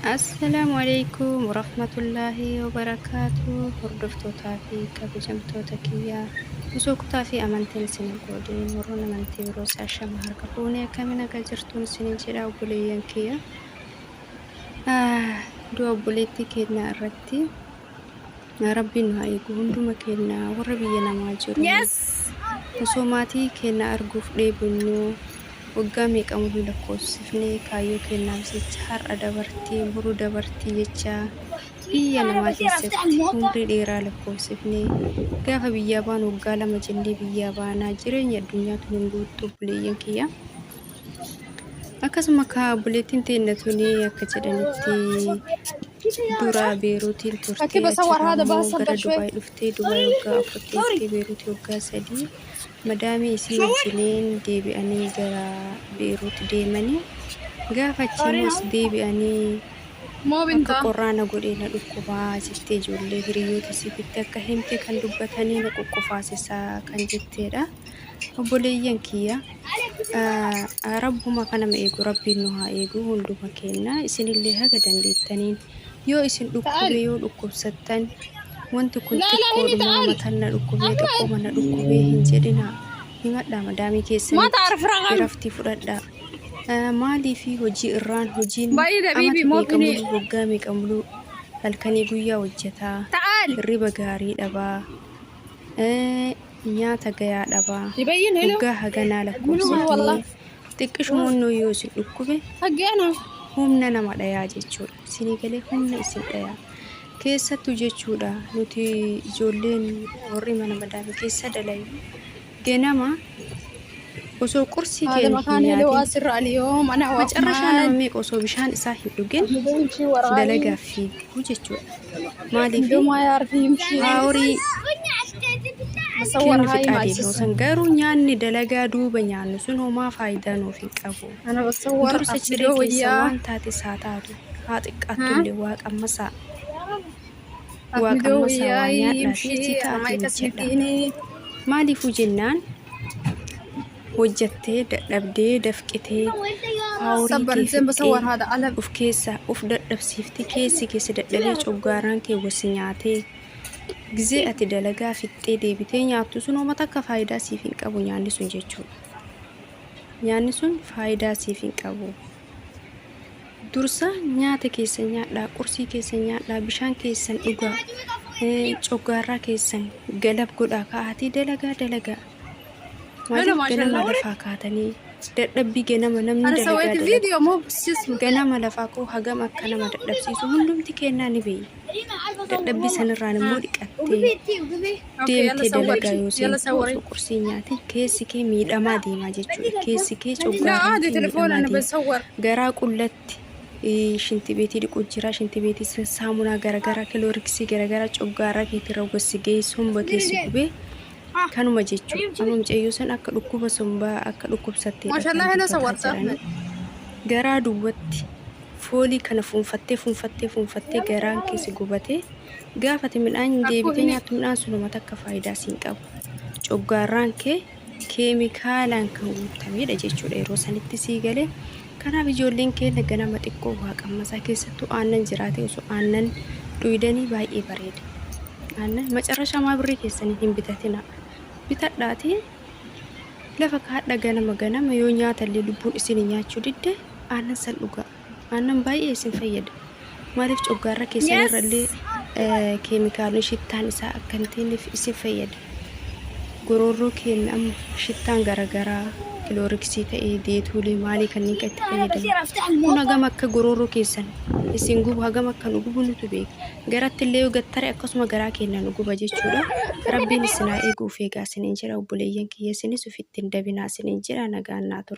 Assalamualaikum warahmatullahi wabarakatuh. Hordoftoota fi kabajamtoota kiyyaa gosoota fi amantiin isin godhin warroon amantii biroo saashama harka fuunee akkamiin akka jirtuun isiniin jedha obboleeyyan kiyya. Du'a obboleettii keenyaa irratti Rabbiin nu haa eegu hunduma keenya warra biyya namaa jiru. Osoo maatii keenya arguuf dheebonnu waggaa meeqa mul'u lakkoofsifnee kaayyoo kennaaf jecha har'a dabartii boruu dabartii jecha biyya namaa keessatti umrii dheeraa lakkoofsifnee gaafa biyyaa baanu waggaa 2 jennee biyyaa baanaa jireenya addunyaa tun guutuu obboleeyyan kiyya. Akkasuma obboleettiin teenya tuni akka jedhanitti dura Beeruutiin turtee gara Dubaay dhuftee Dubaay waggaa 4 Beeruutii waggaa 3 madaamii isii wajjiniin deebi'anii gara Beeruut deemanii gaafa achiinis deebi'anii akka qorraana godhee na dhukkubaa jettee ijoollee hiriyoota isiitti akka himte kan dubbatanii na qoqqofaasisaa kan jetteedha. Obboleeyyan kiyya rabbuma kana ma eegu rabbiin nu haa eegu hunduma keenya isinillee haga dandeettaniin yoo isin dhukkube yoo dhukkubsattan wanti kun xiqqoodhuma mataan na dhukkubee xiqqooma na dhukkubee hin jedhina himadhaa madaamii keessanii raftii fudhadhaa. Maalii fi hojii irraan hojiin waggaa meeqa mul'u halkanii guyyaa hojjetaa hirriba gaarii dhabaa nyaata gayaa dhabaa waggaa haganaa lakkoofsifnee xiqqishumoonnoo yoo isin dhukkube humna nama dhayaa jechuudha. Isinii galee humna isin dhayaa keessattuu jechuudha. Nuti ijoolleen warri mana madaamii keessa dalagu ganama osoo qursii keenya macarrashaa namni osoo bishaan isaa hin dhugin dalagaaf fiigu jechuudha. Maaliif horii keenya fixaa deemnu garuu nyaanni dalagaa duuba nyaannu sun homaa faayidaa nuuf hin qabu. Dursa ciree keessa waan taates haa taatu haa xiqqaattullee waaqammasaa waan nyaadhaa fi jitaati maaliifuu jennaan hojjattee dadhabdee dafqitee haaworii of keessaa of dadhabsiifti keessi dadhabee coggaaraan kee wasi nyaatee gizee ati dalagaa fixxee deebitee nyaattu sun homaa takka faayidaa siif hin qabu nyaanni sun jechuudha. Nyaanni sun faayidaa siif hin qabu. Dursa nyaata keessan nyaadhaa, qursii keessan nyaadhaa, bishaan keessan dhugaa, coggaarraa keessan galab godhaa ka'aatii dalagaa. Maaliif ganama lafaa kaatanii dadhabbii ganama namni dalagaa ganama lafaa koo hagam akka nama dadhabsiisu hundumti kennaa ni beeyi. Dadhabbii sanirraan immoo dhiqattee deemtee dalagaa yoo seentu osoo qursii nyaate keessi kee miidhamaa deemaa jechuudha. Keessi kee coggaarraa miidhamaa deema. Garaa qullatti shinti beetii dhiquu jira. Shinti beetii saamunaa garagaraa kilooriksii garagaraa coggaarraa keetirra gosi geessu humba keessi gubee kanuma jechuudha. Amma mucayyoo san akka dhukkuba sombaa akka dhukkubsattee garaa duwwatti foolii kana fuunfattee garaan keessi gubatee gaafate midhaan deebitee nyaattu midhaan sun homaa takka faayidaa siin qabu. Coggaarraan kee keemikaalaan kan guutamedha jechuudha yeroo sanitti sii galee. Kanaaf ijoolleen keenya ganama xiqqoo waaqammasaa keessattuu aannan jiraate osoo aannan dhuydanii baay'ee bareeda. Aannan macarrashaa birrii keessanii hin bitatina. Bitadhaati lafa kaadha ganama yoo nyaatallee lubbuun isin nyaachuu didde aannan san dhugaa. Aannan baay'ee isin fayyada. Maaliif coggaarra keessan irrallee keemikaalonni shittaan isaa akka hin teenyeef isin fayyada. Goroorroo keenya amma shittaan garagaraa kilooriksii ta'ee deetuulee maalii kanneen itti fayyadamu. Kun hagam akka goroorroo keessan isin gubu hagam akka nu gubu nutu beeka. Garatti illee yoo gattare akkasuma garaa keenya nu guba jechuudha. Rabbiin isin haa eeguuf eegaa isiniin jira obboleeyyan kiyya isinis ofitti hin dabinaa isiniin jira nagaan naa tura.